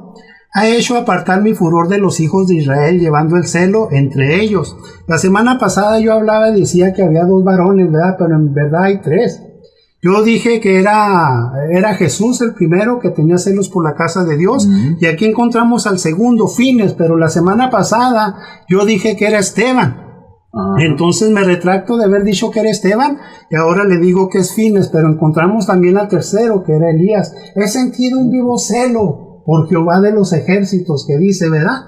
ha hecho apartar mi furor de los hijos de Israel, llevando el celo entre ellos. La semana pasada yo hablaba y decía que había 2 varones, ¿verdad? Pero en verdad hay 3. Yo dije que era Jesús el primero que tenía celos por la casa de Dios, y aquí encontramos al segundo, Fines, pero la semana pasada yo dije que era Esteban. Entonces me retracto de haber dicho que era Esteban, y ahora le digo que es Fines, pero encontramos también al tercero, que era Elías. He sentido un vivo celo por Jehová de los ejércitos, que dice, ¿verdad?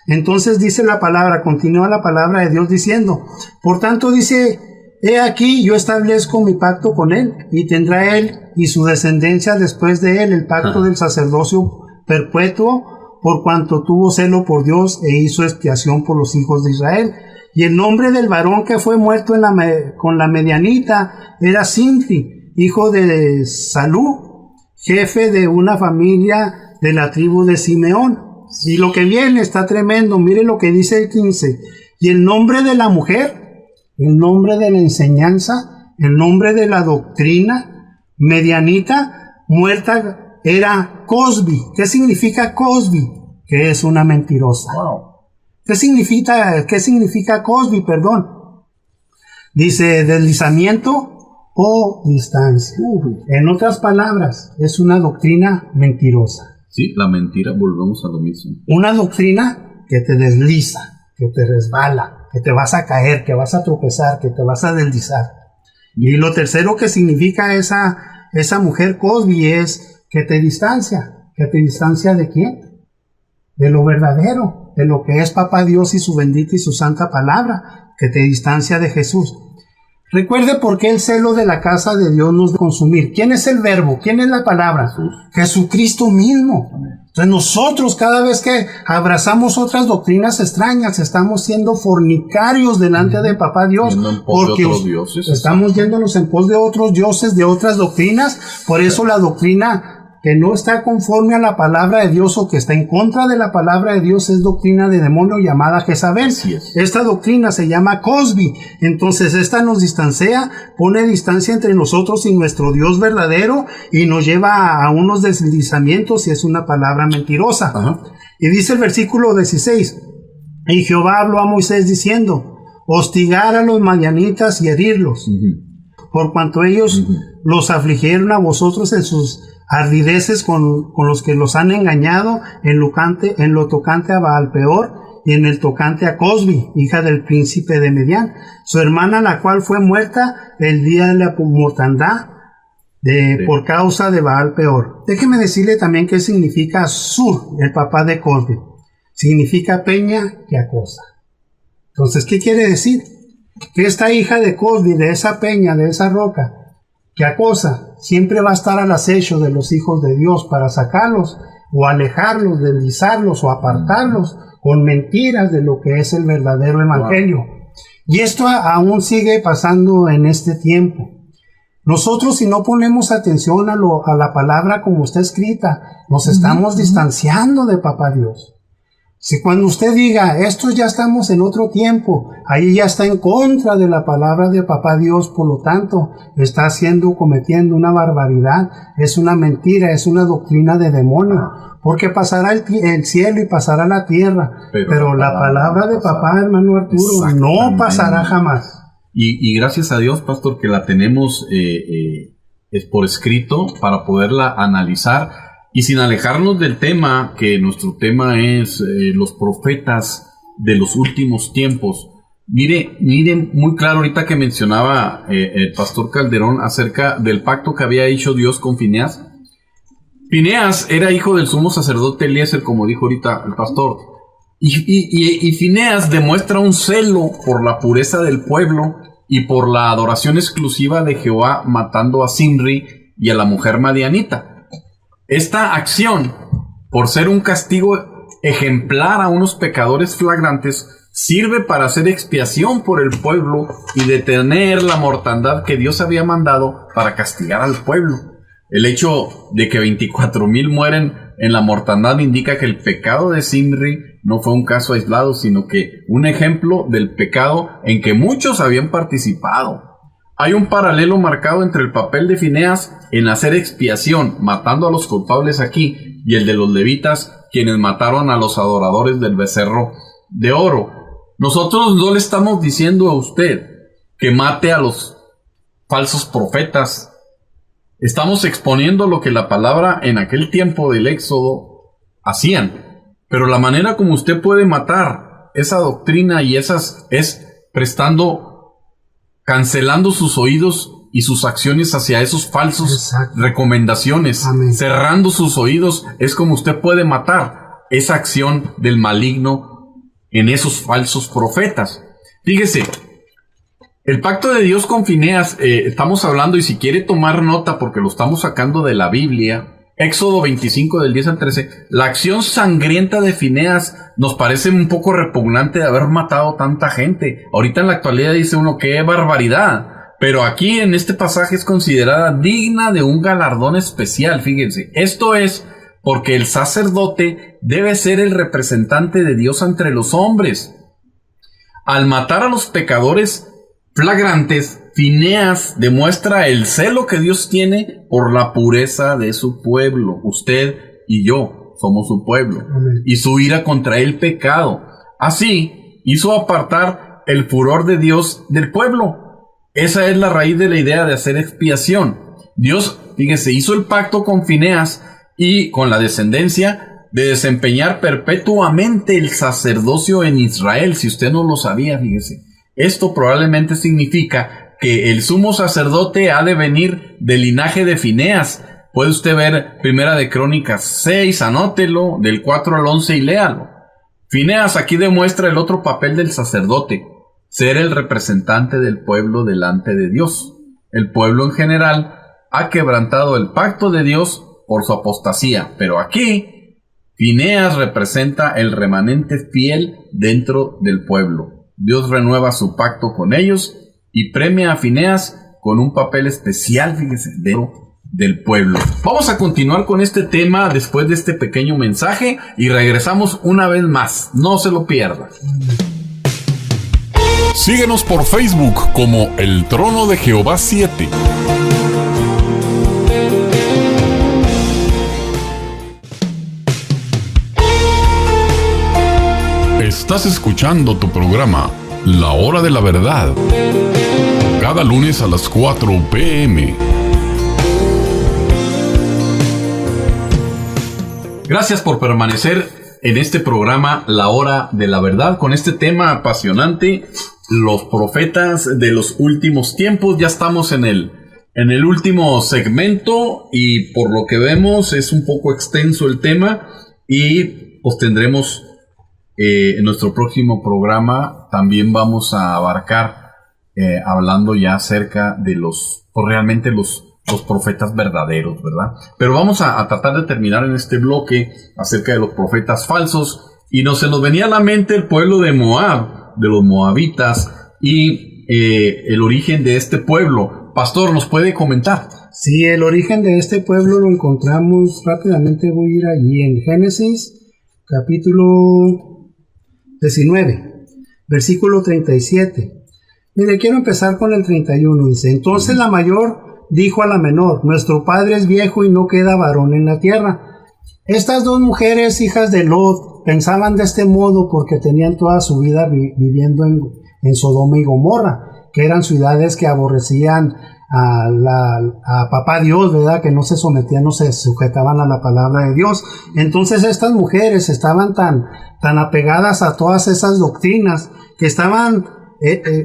Entonces dice la palabra, continúa la palabra de Dios diciendo, por tanto dice: He aquí, yo establezco mi pacto con él, y tendrá él y su descendencia después de él el pacto del sacerdocio perpetuo, por cuanto tuvo celo por Dios e hizo expiación por los hijos de Israel. Y el nombre del varón que fue muerto con la medianita era Simri, hijo de Salú, jefe de una familia de la tribu de Simeón. Y lo que viene está tremendo, mire lo que dice el 15. Y el nombre de la mujer, el nombre de la enseñanza, el nombre de la doctrina medianita muerta era Cosbi. ¿Qué significa Cosbi? Que es una mentirosa. Wow. ¿Qué significa Cosbi? Perdón. Dice deslizamiento o distancia. En otras palabras, es una doctrina mentirosa. Sí, la mentira, volvemos a lo mismo. Una doctrina que te desliza, que te resbala, que te vas a caer, que vas a tropezar, que te vas a deslizar. Y lo tercero que significa esa mujer Cosbi es que te distancia. ¿Que te distancia de quién? De lo verdadero, de lo que es Papá Dios y su bendita y su santa palabra, que te distancia de Jesús. Recuerde por qué el celo de la casa de Dios nos debe consumir. ¿Quién es el verbo? ¿Quién es la palabra? Jesucristo mismo. Entonces nosotros, cada vez que abrazamos otras doctrinas extrañas, estamos siendo fornicarios delante de Papá Dios, porque estamos yéndonos en pos de otros dioses, de otras doctrinas. Por eso la doctrina que no está conforme a la palabra de Dios o que está en contra de la palabra de Dios es doctrina de demonio llamada Jezabel. Esta doctrina se llama Cosbi. Entonces esta nos distancia, pone distancia entre nosotros y nuestro Dios verdadero, y nos lleva a unos deslizamientos, y es una palabra mentirosa. Y dice el versículo 16, y Jehová habló a Moisés diciendo: hostigar a los madianitas y herirlos, por cuanto ellos los afligieron a vosotros en sus ardideces con los que los han engañado en lo tocante a Baal-peor y en el tocante a Cosbi, hija del príncipe de Medián, su hermana, la cual fue muerta el día de la mortandad por causa de Baal-peor. Déjeme decirle también qué significa Sur, el papá de Cosbi. Significa peña que acosa. Entonces, ¿qué quiere decir? Que esta hija de Cosbi, de esa peña, de esa roca que acosa, siempre va a estar al acecho de los hijos de Dios para sacarlos o alejarlos, deslizarlos o apartarlos con mentiras de lo que es el verdadero evangelio. Y esto aún sigue pasando en este tiempo. Nosotros, si no ponemos atención a la palabra como está escrita, nos estamos distanciando de Papá Dios. Si cuando usted diga, estos ya estamos en otro tiempo, ahí ya está en contra de la palabra de Papá Dios, por lo tanto, está cometiendo una barbaridad, es una mentira, es una doctrina de demonio, porque pasará el cielo y pasará la tierra, pero la palabra de Papá, hermano Arturo, no pasará jamás. Y gracias a Dios, pastor, que la tenemos es por escrito para poderla analizar. Y sin alejarnos del tema, que nuestro tema es los profetas de los últimos tiempos. Miren muy claro ahorita que mencionaba el pastor Calderón acerca del pacto que había hecho Dios con Fineas. Fineas era hijo del sumo sacerdote Eliezer, como dijo ahorita el pastor. Y Fineas demuestra un celo por la pureza del pueblo y por la adoración exclusiva de Jehová, matando a Zimri y a la mujer madianita. Esta acción, por ser un castigo ejemplar a unos pecadores flagrantes, sirve para hacer expiación por el pueblo y detener la mortandad que Dios había mandado para castigar al pueblo. El hecho de que 24,000 mueren en la mortandad indica que el pecado de Zimri no fue un caso aislado, sino que un ejemplo del pecado en que muchos habían participado. Hay un paralelo marcado entre el papel de Fineas en hacer expiación, matando a los culpables aquí, y el de los levitas, quienes mataron a los adoradores del becerro de oro. Nosotros no le estamos diciendo a usted que mate a los falsos profetas. Estamos exponiendo lo que la palabra en aquel tiempo del Éxodo hacían. Pero la manera como usted puede matar esa doctrina y esas es cancelando sus oídos y sus acciones hacia esos falsos recomendaciones. Amén. Cerrando sus oídos es como usted puede matar esa acción del maligno en esos falsos profetas. Fíjese, el pacto de Dios con Fineas, estamos hablando, y si quiere tomar nota porque lo estamos sacando de la Biblia, Éxodo 25 del 10 al 13, la acción sangrienta de Fineas nos parece un poco repugnante de haber matado tanta gente. Ahorita en la actualidad dice uno, ¡qué barbaridad! Pero aquí en este pasaje es considerada digna de un galardón especial, fíjense. Esto es porque el sacerdote debe ser el representante de Dios entre los hombres. Al matar a los pecadores flagrantes, Fineas demuestra el celo que Dios tiene por la pureza de su pueblo. Usted y yo somos su pueblo. Amén. Y su ira contra el pecado. Así, hizo apartar el furor de Dios del pueblo. Esa es la raíz de la idea de hacer expiación. Dios, fíjese, hizo el pacto con Fineas y con la descendencia de desempeñar perpetuamente el sacerdocio en Israel. Si usted no lo sabía, fíjese. Esto probablemente significa que el sumo sacerdote ha de venir del linaje de Fineas. Puede usted ver Primera de Crónicas 6, anótelo, del 4 al 11 y léalo. Fineas aquí demuestra el otro papel del sacerdote, ser el representante del pueblo delante de Dios. El pueblo en general ha quebrantado el pacto de Dios por su apostasía, pero aquí Fineas representa el remanente fiel dentro del pueblo. Dios renueva su pacto con ellos y premia a Fineas con un papel especial, fíjese, del pueblo. Vamos a continuar con este tema después de este pequeño mensaje y regresamos una vez más. No se lo pierda. Síguenos por Facebook como El Trono de Jehová 7. Estás escuchando tu programa, La Hora de la Verdad, cada lunes a las 4 p.m. Gracias por permanecer en este programa, La Hora de la Verdad, con este tema apasionante, los profetas de los últimos tiempos. Ya estamos en el último segmento y por lo que vemos es un poco extenso el tema y pues tendremos en nuestro próximo programa también vamos a abarcar hablando ya acerca de realmente los profetas verdaderos, ¿verdad? Pero vamos a tratar de terminar en este bloque acerca de los profetas falsos y se nos venía a la mente el pueblo de Moab, de los moabitas y el origen de este pueblo. Pastor, ¿nos puede comentar? Sí, el origen de este pueblo lo encontramos rápidamente. Voy a ir allí en Génesis, capítulo 19, versículo 37. Mire, quiero empezar con el 31. Dice: entonces la mayor dijo a la menor: nuestro padre es viejo y no queda varón en la tierra. Estas dos mujeres, hijas de Lot, pensaban de este modo porque tenían toda su vida viviendo en Sodoma y Gomorra, que eran ciudades que aborrecían a papá Dios, ¿verdad? Que no se sometían, no se sujetaban a la palabra de Dios. Entonces estas mujeres estaban tan apegadas a todas esas doctrinas que estaban,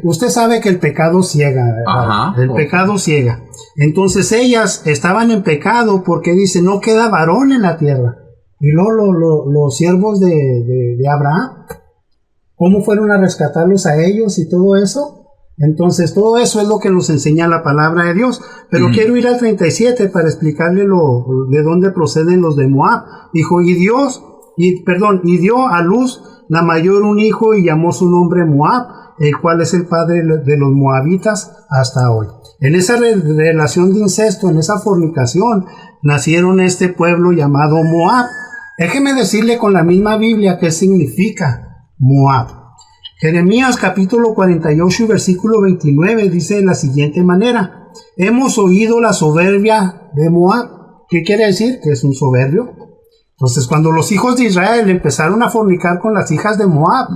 usted sabe que el pecado ciega, ¿verdad? El pecado ciega. Entonces ellas estaban en pecado porque dice, no queda varón en la tierra. Y luego los siervos de Abraham, ¿cómo fueron a rescatarlos a ellos y todo eso? Entonces, todo eso es lo que nos enseña la palabra de Dios. Pero quiero ir al 37 para explicarle de dónde proceden los de Moab. Dijo, y dio a luz la mayor un hijo y llamó su nombre Moab, el cual es el padre de los moabitas hasta hoy. En esa relación de incesto, en esa fornicación, nacieron este pueblo llamado Moab. Déjeme decirle con la misma Biblia qué significa Moab. Jeremías capítulo 48 y versículo 29 dice de la siguiente manera: hemos oído la soberbia de Moab. ¿Qué quiere decir? Que es un soberbio. Entonces, cuando los hijos de Israel empezaron a fornicar con las hijas de Moab,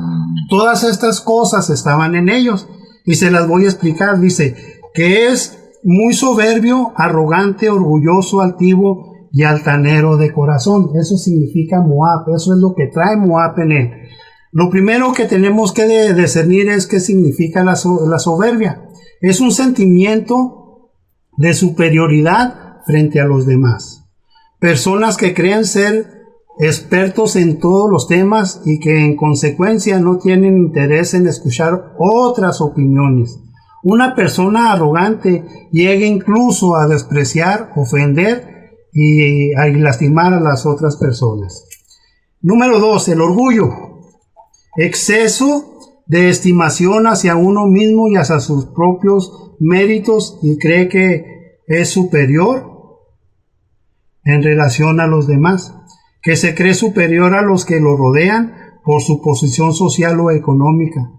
todas estas cosas estaban en ellos. Y se las voy a explicar. Dice que es muy soberbio, arrogante, orgulloso, altivo y altanero de corazón. Eso significa Moab. Eso es lo que trae Moab en él. Lo primero que tenemos que discernir es qué significa la soberbia. Es un sentimiento de superioridad frente a los demás. Personas que creen ser expertos en todos los temas y que en consecuencia no tienen interés en escuchar otras opiniones. Una persona arrogante llega incluso a despreciar, ofender y a lastimar a las otras personas. Número 2, el orgullo. Exceso de estimación hacia uno mismo y hacia sus propios méritos y cree que es superior en relación a los demás, que se cree superior a los que lo rodean por su posición social o económica.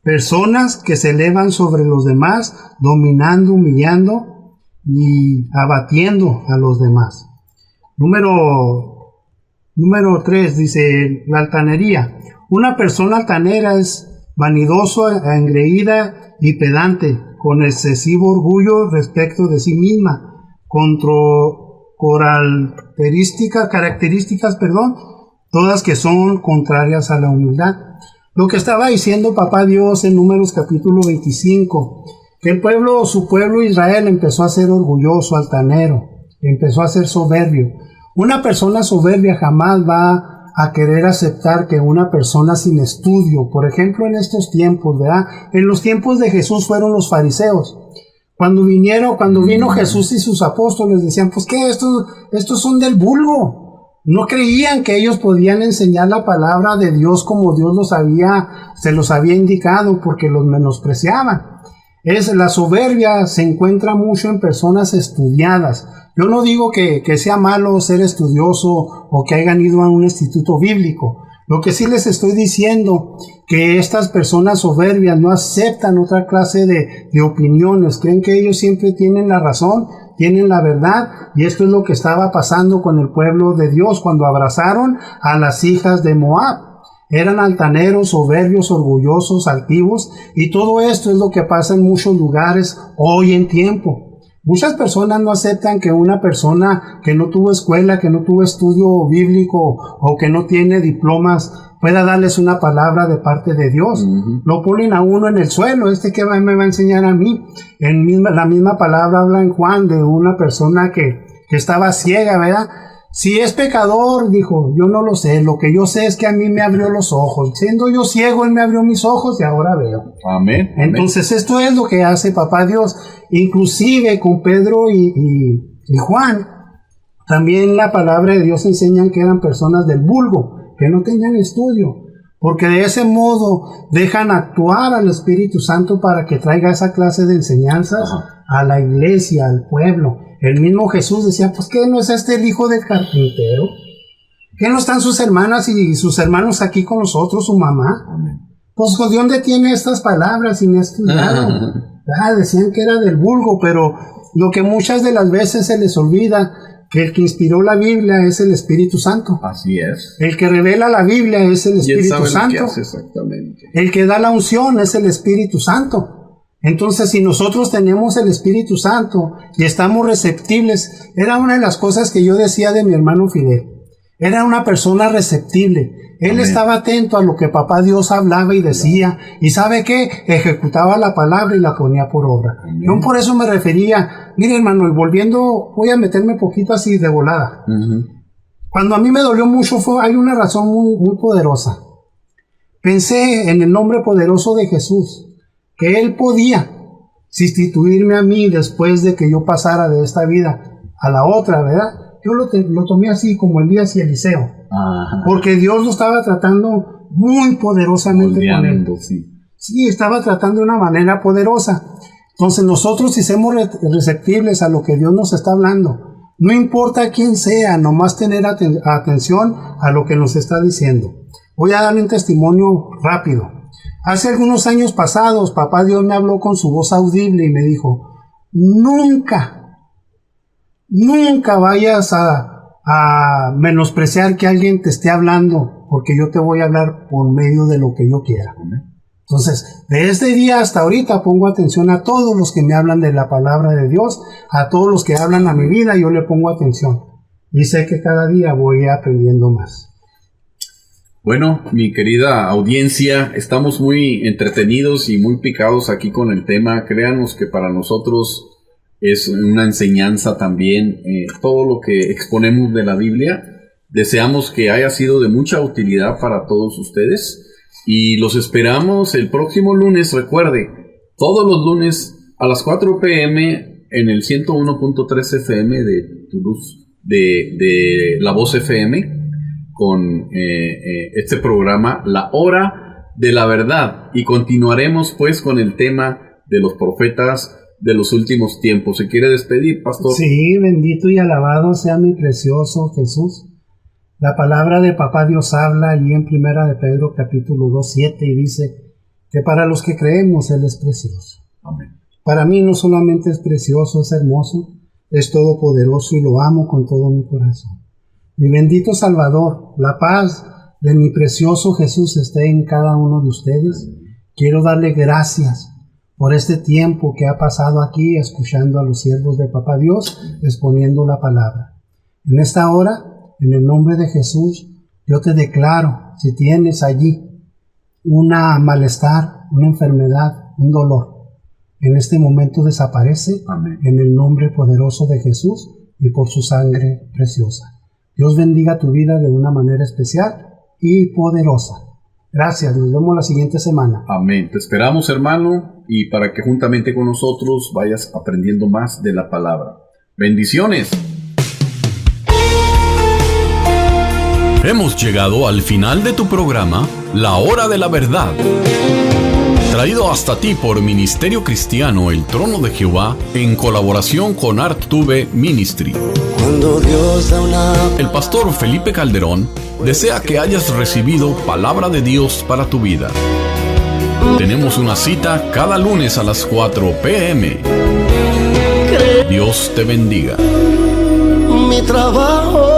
Personas que se elevan sobre los demás, dominando, humillando y abatiendo a los demás. Número 3 dice la altanería. Una persona altanera es vanidoso, engreída y pedante, con excesivo orgullo respecto de sí misma, características, todas que son contrarias a la humildad. Lo que estaba diciendo papá Dios en Números capítulo 25, que su pueblo Israel empezó a ser orgulloso, altanero, empezó a ser soberbio. Una persona soberbia jamás va a querer aceptar que una persona sin estudio, por ejemplo en estos tiempos, ¿verdad? En los tiempos de Jesús fueron los fariseos. Cuando vino Jesús y sus apóstoles decían, pues ¿qué? Estos son del vulgo. No creían que ellos podían enseñar la palabra de Dios como Dios se los había indicado, porque los menospreciaban. La soberbia se encuentra mucho en personas estudiadas. Yo no digo que sea malo ser estudioso o que hayan ido a un instituto bíblico. Lo que sí les estoy diciendo, que estas personas soberbias no aceptan otra clase de opiniones. Creen que ellos siempre tienen la razón, tienen la verdad, y esto es lo que estaba pasando con el pueblo de Dios cuando abrazaron a las hijas de Moab. Eran altaneros, soberbios, orgullosos, altivos, y todo esto es lo que pasa en muchos lugares hoy en tiempo. Muchas personas no aceptan que una persona que no tuvo escuela, que no tuvo estudio bíblico o que no tiene diplomas pueda darles una palabra de parte de Dios. Lo ponen a uno en el suelo. ¿Qué me va a enseñar a mí? La misma palabra habla en Juan de una persona que estaba ciega, ¿verdad? Si es pecador, dijo, yo no lo sé. Lo que yo sé es que a mí me abrió los ojos. Siendo yo ciego, Él me abrió mis ojos y ahora veo. Amén. Entonces esto es lo que hace papá Dios. Inclusive con Pedro y Juan, también la palabra de Dios enseñan que eran personas del vulgo, que no tenían estudio. Porque de ese modo dejan actuar al Espíritu Santo para que traiga esa clase de enseñanzas a la iglesia, al pueblo. El mismo Jesús decía, pues ¿qué no es el hijo del carpintero? ¿Qué no están sus hermanas y sus hermanos aquí con nosotros, su mamá? Pues ¿de dónde tiene estas palabras si no ha estudiado? Decían que era del vulgo, pero lo que muchas de las veces se les olvida, que el que inspiró la Biblia es el Espíritu Santo. Así es. El que revela la Biblia es el Espíritu Santo. Exactamente. El que da la unción es el Espíritu Santo. Entonces, si nosotros tenemos el Espíritu Santo y estamos receptibles, era una de las cosas que yo decía de mi hermano Fidel. Era una persona receptible. Él estaba atento a lo que Papá Dios hablaba y decía. ¿Y sabe qué? Ejecutaba la palabra y la ponía por obra. Yo por eso me refería, mire hermano, y volviendo, voy a meterme poquito así de volada. Cuando a mí me dolió mucho, hay una razón muy poderosa. Pensé en el nombre poderoso de Jesús, que Él podía sustituirme a mí después de que yo pasara de esta vida a la otra, ¿verdad? Yo lo tomé así como Elías y Eliseo. Ajá. Porque Dios lo estaba tratando muy poderosamente con él. Sí, estaba tratando de una manera poderosa. Entonces nosotros, si somos receptibles a lo que Dios nos está hablando, no importa quién sea, nomás tener atención a lo que nos está diciendo. Voy a darle un testimonio rápido. Hace algunos años pasados, Papá Dios me habló con su voz audible y me dijo, nunca vayas a menospreciar que alguien te esté hablando, porque yo te voy a hablar por medio de lo que yo quiera. Entonces, de este día hasta ahorita pongo atención a todos los que me hablan de la palabra de Dios, a todos los que hablan a mi vida, yo le pongo atención. Y sé que cada día voy aprendiendo más. Bueno, mi querida audiencia, estamos muy entretenidos y muy picados aquí con el tema. Créanos que para nosotros es una enseñanza también, todo lo que exponemos de la Biblia. Deseamos que haya sido de mucha utilidad para todos ustedes y los esperamos el próximo lunes. Recuerde, todos los lunes a las 4 p.m. en el 101.3 FM de Toulouse, de La Voz FM, con este programa, La Hora de la Verdad. Y continuaremos pues con el tema de los profetas de los últimos tiempos. ¿Se quiere despedir, pastor? Sí, bendito y alabado sea mi precioso Jesús. La palabra de Papá Dios habla allí en 1 de Pedro capítulo 2:7 y dice que para los que creemos Él es precioso. Amén. Para mí no solamente es precioso, es hermoso, es todopoderoso y lo amo con todo mi corazón. Mi bendito Salvador, la paz de mi precioso Jesús esté en cada uno de ustedes. Quiero darle gracias por este tiempo que ha pasado aquí escuchando a los siervos de Papá Dios exponiendo la palabra. En esta hora, en el nombre de Jesús, yo te declaro, si tienes allí una malestar, una enfermedad, un dolor, en este momento desaparece. Amén. En el nombre poderoso de Jesús y por su sangre preciosa. Dios bendiga tu vida de una manera especial y poderosa. Gracias, nos vemos la siguiente semana. Amén. Te esperamos, hermano, y para que juntamente con nosotros vayas aprendiendo más de la palabra. Bendiciones. Hemos llegado al final de tu programa, La Hora de la Verdad. Traído hasta ti por Ministerio Cristiano El Trono de Jehová, en colaboración con ArtTube Ministry. El pastor Felipe Calderón desea que hayas recibido palabra de Dios para tu vida. Tenemos una cita cada lunes a las 4 p.m. Dios te bendiga. Mi trabajo